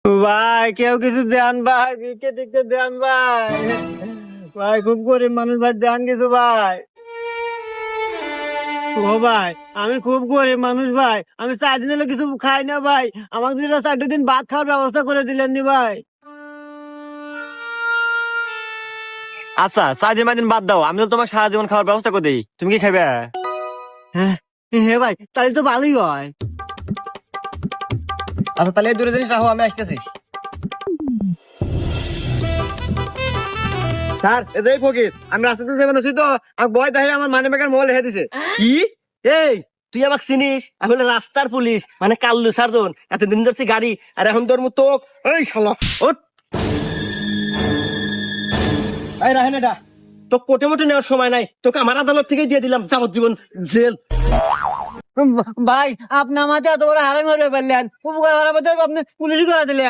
ভাই কেউ কিছু দেন ভাই, ভিক্ষে টিক্ষে দেন ভাই। ভাই খুব গরিব মানুষ ভাই, দেন কিছু ভাই। ও ভাই আমি খুব গরিব মানুষ ভাই, আমি 4 দিন হলো কিছু খাই না ভাই, আমাকে দিলে 4 দিন ভাত খাওয়ার ব্যবস্থা করে দিলেন নি ভাই। আচ্ছা 4 দিন বাদ দাও, আমি তো তোমার সারা জীবন খাওয়ার ব্যবস্থা করে দিই, তুমি কি খাবে? হ্যাঁ হ্যাঁ ভাই, তাহলে তো ভালোই হয়। আচ্ছা তাহলে এই দুটো জিনিস রাখো, আমি আসতেছি। স্যার এই যে ফকির, আমি রাস্তাতে যাবেন আছি তো, আমার বয় দেখে আমার মানি ব্যাগের মোবাইল রেখে দিছে। কি? এই তুই আমাকে চিনিস? আমি হলো রাস্তার পুলিশ, মানে কাল্লু সার্জন। এতদিন ধরছি গাড়ি, আর এখন তোর মতো এই শালা ওঠ। এই রাহেন এটা তো কোটে মোটে নেওয়ার সময় নাই, তোকে আমার আদালত থেকে দিয়ে দিলাম যাবজ্জীবন জেল। ভাই আপনি আমাকে এত বড় হারামি করে ফেললেন, উপকার হারাবে তো আপনি পুলিশই করে দিলেন।